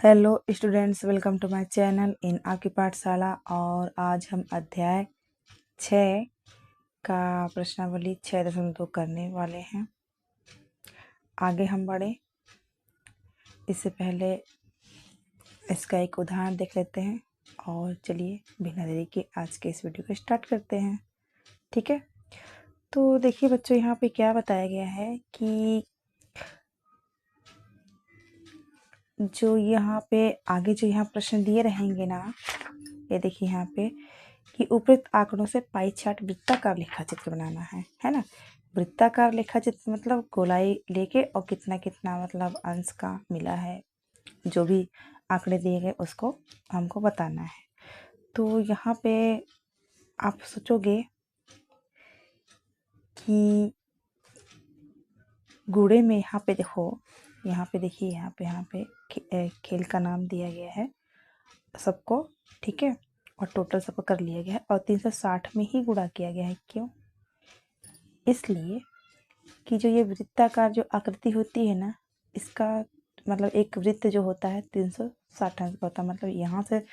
Hello students, welcome to my channel in आपकी पाठशाला। और आज हम अध्याय 6 का प्रश्नावली 6.2 करने वाले हैं। आगे हम बढ़े इससे पहले इसका एक उदाहरण देख लेते हैं और चलिए बिना देरी के आज के इस वीडियो को स्टार्ट करते हैं। ठीक है, तो देखिए बच्चों, यहाँ पे क्या बताया गया है कि जो यहाँ पे आगे जो यहाँ प्रश्न दिए रहेंगे ना, ये देखिए यहाँ पे कि उपयुक्त आंकड़ों से पाई चार्ट वृत्ताकार रेखा चित्र बनाना है ना। वृत्ताकार रेखा चित्र मतलब गोलाई लेके और कितना कितना मतलब अंश का मिला है, जो भी आंकड़े दिए गए उसको हमको बताना है। तो यहाँ पे आप सोचोगे कि गुणे में यहाँ पे देखो, यहाँ पे देखिए, यहाँ पे खेल का नाम दिया गया है सबको, ठीक है, और टोटल सबको कर लिया गया है और 360 में ही गुणा किया गया है। क्यों? इसलिए कि जो ये वृत्ताकार जो आकृति होती है ना, इसका मतलब एक वृत्त जो होता है 360 अंश का होता है। मतलब यहाँ से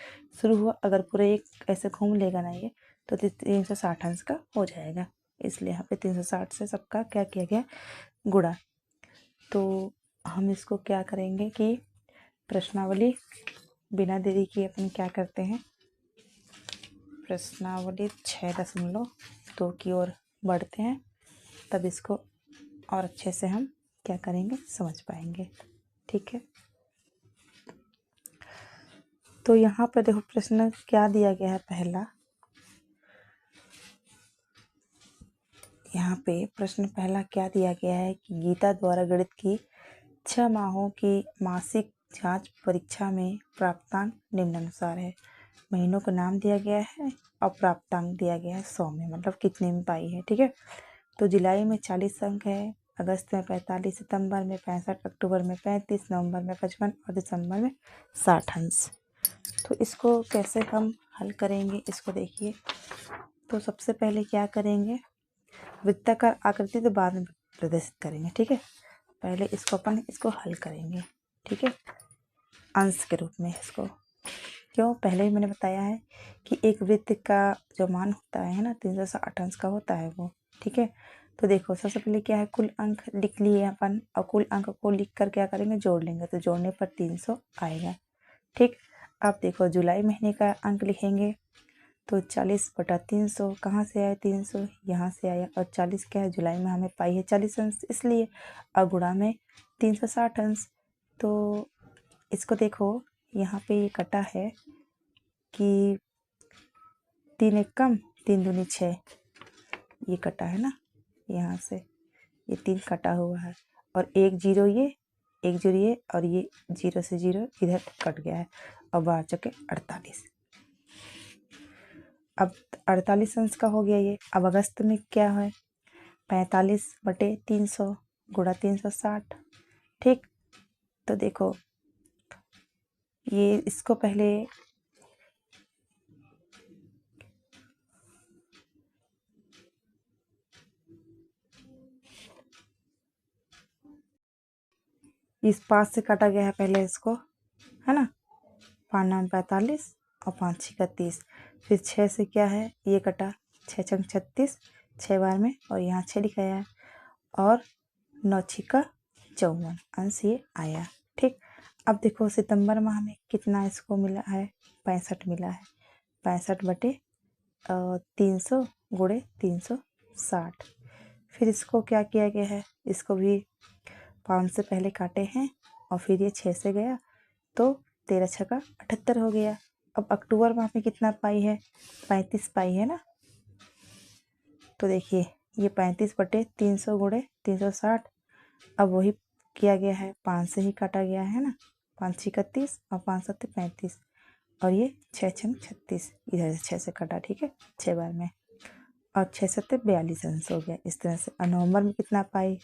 शुरू हुआ, अगर पूरे एक ऐसे घूम लेगा ना ये, तो 360 अंश का हो जाएगा। इसलिए यहाँ पे 360 से सबका क्या किया गया, गुणा। तो हम इसको क्या करेंगे कि प्रश्नावली बिना देरी किए अपन क्या करते हैं, प्रश्नावली 6.2 की ओर बढ़ते हैं, तब इसको और अच्छे से हम क्या करेंगे, समझ पाएंगे। ठीक है, तो यहाँ पर देखो प्रश्न क्या दिया गया है। पहला यहाँ पे प्रश्न पहला क्या दिया गया है कि गीता द्वारा गणित की 6 माहों की मासिक जांच परीक्षा में प्राप्तांक निम्नानुसार है। महीनों का नाम दिया गया है और प्राप्तांक दिया गया है 100 में, मतलब कितने में पाई है। ठीक है, तो जुलाई में 40 अंक है, अगस्त में 45, सितंबर में 65, अक्टूबर में 35, नवंबर में 55 और दिसंबर में 60 अंश। तो इसको कैसे हम हल करेंगे, इसको देखिए। तो सबसे पहले क्या करेंगे, वृत्ताकार आकृति तो बाद में प्रदर्शित करेंगे। ठीक है, पहले इसको अपन इसको हल करेंगे। ठीक है, अंश के रूप में इसको। क्यों? पहले ही मैंने बताया है कि एक वृत्त का जो मान होता है ना, 360 अंश का होता है वो। ठीक है, तो देखो सबसे पहले क्या है, कुल अंक लिख लिए अपन, और कुल अंक को लिख कर क्या करेंगे, जोड़ लेंगे, तो जोड़ने पर 300 आएगा। ठीक, अब देखो जुलाई महीने का अंक लिखेंगे, तो 40/300 कहाँ से आया, 300 यहाँ से आया, और 40 क्या है, जुलाई में हमें पाई है 40 अंश, इसलिए, और गुणा में 360 अंश। तो इसको देखो, यहाँ पे ये कटा है कि 3 एक कम 3 दूनी 6, ये कटा है ना, यहाँ से ये 3 कटा हुआ है, और एक जीरो ये, एक जीरो ये, और ये जीरो से जीरो इधर कट गया है, और 12×48। अब 48 अंश का हो गया ये। अब अगस्त में क्या है, 45/300 गुणा 360। ठीक, तो देखो ये इसको पहले इस 5 से काटा गया है पहले इसको, है ना, 5×9 = 45 और 5×6 = 30। फिर 6 से क्या है, ये कटा, 6×6 = 36, 6 बार में, और यहाँ 6 लिखा है, और 9×6 = 54 अंश ये आया। ठीक, अब देखो सितंबर माह में कितना इसको मिला है, 65 मिला है, 65/300 गुणे 360। फिर इसको क्या किया गया है, इसको भी 5 से पहले काटे हैं, और फिर ये 6 से गया, तो 13×6 = 78 हो गया। अब अक्टूबर माह में कितना पाई है, 35 पाई है ना, तो देखिए ये 35/300 गुणे 360। अब वही किया गया है, 5 से ही काटा गया है ना, 5×6 = 30 और 5×7 = 35, और ये 6×6 = 36, इधर से 6 से काटा। ठीक है, 6 बार में, और 6×7 = 42 अंश हो गया इस तरह से। और नवंबर में कितना पाई,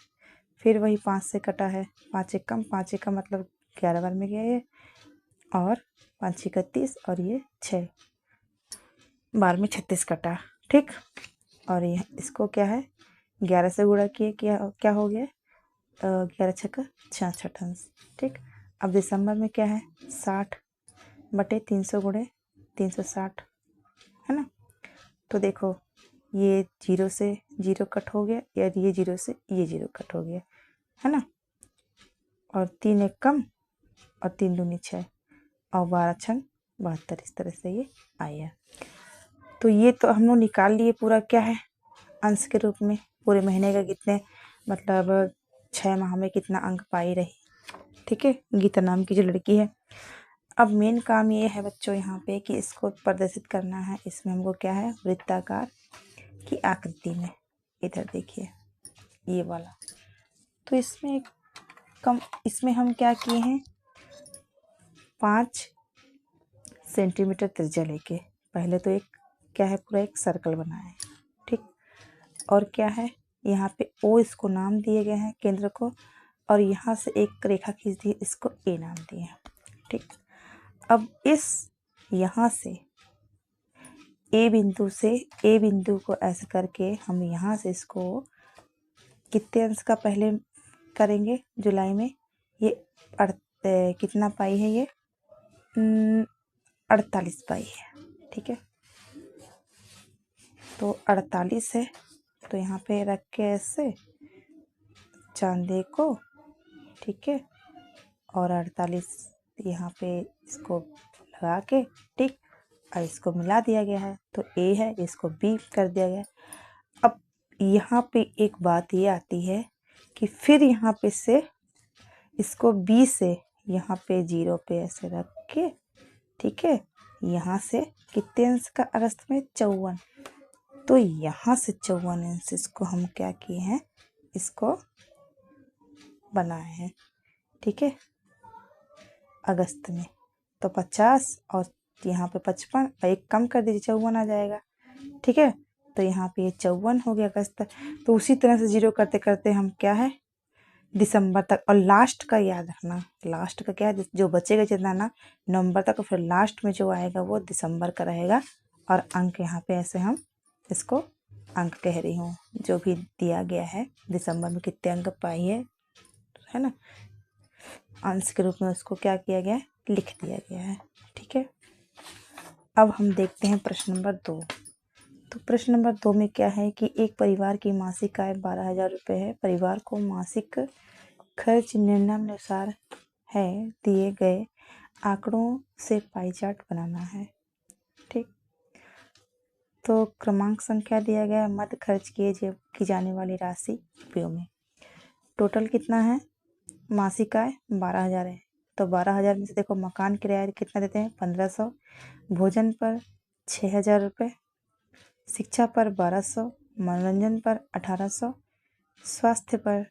फिर वही 5 से कटा है, 5 एक कम, 5 एक कम मतलब 11 बार में गया ये, और 5×6 = 30, और ये 6 बार में 36 कटा। ठीक, और ये इसको क्या है, 11 से गुणा किए, क्या क्या हो गया, 11×6 = 66 अंश। ठीक, अब दिसंबर में क्या है 60/300 गुणे 360 है ना। तो देखो ये 0 से 0 कट हो गया, या ये 0 से ये 0 कट हो गया है ना। और 3 एक कम और 3 दूनी 6 और 12 छंग 72, इस तरह से ये आया। तो ये तो हम लोग निकाल लिए पूरा क्या है अंश के रूप में, पूरे महीने का कितने मतलब 6 माह में कितना अंक पाई रही। ठीक है, गीता नाम की जो लड़की है। अब मेन काम ये है बच्चों यहाँ पे कि इसको प्रदर्शित करना है। इसमें हमको क्या है वृत्ताकार की आकृति में, इधर देखिए ये वाला। तो इसमें हम क्या किए हैं 5 सेंटीमीटर त्रिज्या लेके पहले तो एक क्या है पूरा एक सर्कल बनाया है। ठीक, और क्या है यहाँ पे ओ इसको नाम दिए गए हैं केंद्र को, और यहाँ से एक रेखा खींच दी इसको ए नाम दिए हैं। ठीक, अब इस यहाँ से ए बिंदु को ऐसे करके हम यहाँ से इसको कितने अंश का पहले करेंगे जुलाई में, ये कितना पाई है ये 48 पाई है। ठीक है, तो 48 है तो यहाँ पे रख के ऐसे चांदे को, ठीक है, और 48 यहाँ पे इसको लगा के ठीक, और इसको मिला दिया गया है। तो ए है इसको बी कर दिया गया। अब यहाँ पे एक बात ये आती है कि फिर यहाँ पे से इसको बी से यहाँ पे 0 पे ऐसे रख के, ठीक है, यहाँ से कितने अंश का अगस्त में 54, तो यहाँ से 54 अंश इसको हम क्या किए हैं इसको बनाए हैं। ठीक है, अगस्त में तो 50 और यहाँ पे 55 और एक कम कर दीजिए 54 आ जाएगा। ठीक है, तो यहाँ पे ये 54 हो गया अगस्त तक। तो उसी तरह से 0 करते करते हम क्या है दिसंबर तक, और लास्ट का याद रखना, लास्ट का क्या है जो बचेगा जितना ना नवंबर तक, और फिर लास्ट में जो आएगा वो दिसंबर का रहेगा। और अंक यहाँ पे ऐसे हम इसको अंक कह रही हूँ जो भी दिया गया है दिसंबर में कितने अंक पाई है ना, अंश के रूप में उसको क्या किया गया है लिख दिया गया है। ठीक है, अब हम देखते हैं प्रश्न नंबर 2। तो प्रश्न नंबर 2 में क्या है कि एक परिवार की मासिक आय 12,000 रुपये है। परिवार को मासिक खर्च निम्नानुसार है, दिए गए आंकड़ों से पाई चार्ट बनाना है। ठीक, तो क्रमांक संख्या दिया गया है, मध्य खर्च की जाने वाली राशि रुपयों में। टोटल कितना है मासिक आय 12,000 है, तो 12,000 में से देखो मकान किराया कितना देते हैं 1,500, भोजन पर 6,000 रुपये, शिक्षा पर 1,200, मनोरंजन पर 1,800, स्वास्थ्य पर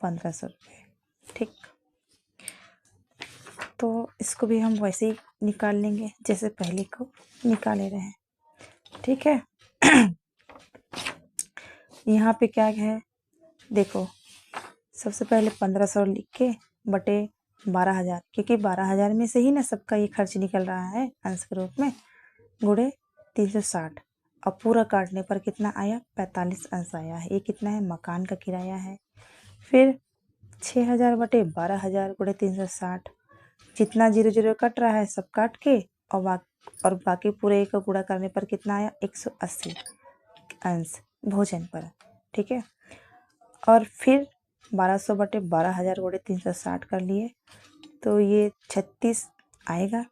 1,500 रुपये। ठीक, तो इसको भी हम वैसे ही निकाल लेंगे जैसे पहले को निकाले रहे हैं। ठीक है, यहाँ पे क्या है देखो सबसे पहले 1,500 लिख के बटे 12,000, क्योंकि 12,000 में से ही ना सबका ये खर्च निकल रहा है अंश के रूप में, गुणे 360, और पूरा काटने पर कितना आया 45 अंश आया है। ये कितना है मकान का किराया है। फिर 6,000 बटे 12,000 गुणे 360, जितना 0 0 कट रहा है सब काट के, और बाकी पूरे का गुणा करने पर कितना आया 180 अंश भोजन पर। ठीक है, और फिर 1,200 बटे 12,000 गुणे 360 कर लिए तो ये 36 आएगा।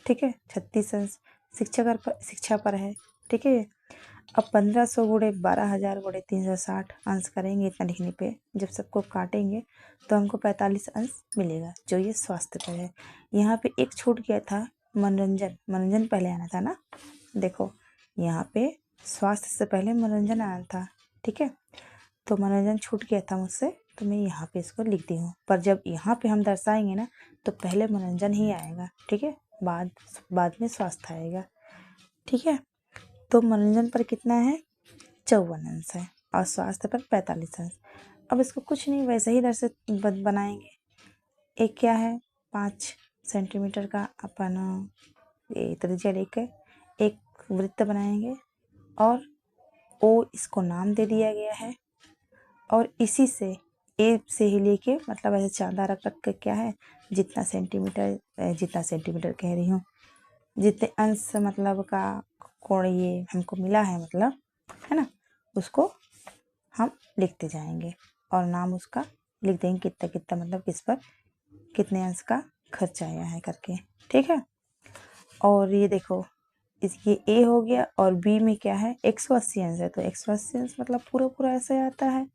ठीक है, 36 अंश शिक्षा पर है। ठीक है, अब 1,500 गुणे 12,000 गुणे 360 अंश करेंगे इतना लिखने पे, जब सबको काटेंगे तो हमको 45 अंश मिलेगा जो ये स्वास्थ्य पर है। यहाँ पे एक छूट गया था मनोरंजन पहले आना था ना, देखो यहाँ पे स्वास्थ्य से पहले मनोरंजन आना था। ठीक है, तो मनोरंजन छूट गया था मुझसे, तो मैं यहाँ पे इसको लिख दी हूँ, पर जब यहाँ पे हम दर्शाएंगे ना तो पहले मनोरंजन ही आएगा। ठीक है, बाद में स्वास्थ्य आएगा। ठीक है, तो मनोरंजन पर कितना है 54 अंश है और स्वास्थ्य पर 45 अंश। अब इसको कुछ नहीं वैसे ही बनाएंगे। एक क्या है 5 सेंटीमीटर का अपन त्रिज्या लेकर एक वृत्त बनाएंगे, और ओ इसको नाम दे दिया गया है, और इसी से ए से ही लेके मतलब ऐसे चांदा रख रख के क्या है जितना सेंटीमीटर कह रही हूँ, जितने अंश मतलब का कोण ये हमको मिला है मतलब, है ना, उसको हम लिखते जाएंगे और नाम उसका लिख देंगे कितना कितना मतलब किस पर कितने अंश का खर्च आया है करके। ठीक है। और ये देखो ये ए हो गया और बी में क्या है 180 अंश है, तो 180 अंश मतलब पूरा पूरा ऐसे आता है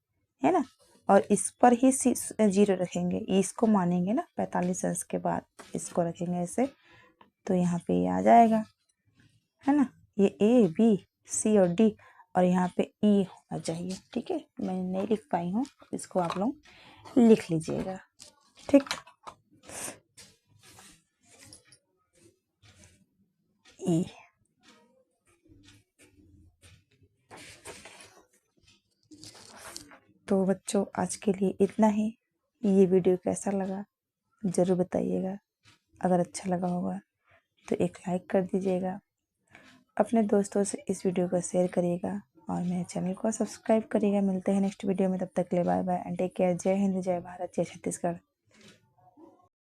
ना। और इस पर ही जीरो रखेंगे, इसको मानेंगे ना 45 अंश के बाद इसको रखेंगे ऐसे, तो यहाँ पे ये आ जाएगा, है ना। ये ए बी सी और डी और यहाँ पे ई होना चाहिए। ठीक है, मैं नहीं लिख पाई हूँ, इसको आप लोग लिख लीजिएगा। ठीक, ई। तो बच्चों आज के लिए इतना ही। ये वीडियो कैसा लगा ज़रूर बताइएगा। अगर अच्छा लगा होगा तो एक लाइक कर दीजिएगा, अपने दोस्तों से इस वीडियो को शेयर करिएगा और मेरे चैनल को सब्सक्राइब करिएगा। मिलते हैं नेक्स्ट वीडियो में, तब तक के लिए bye bye and take care. जय हिंद, जय भारत, जय छत्तीसगढ़।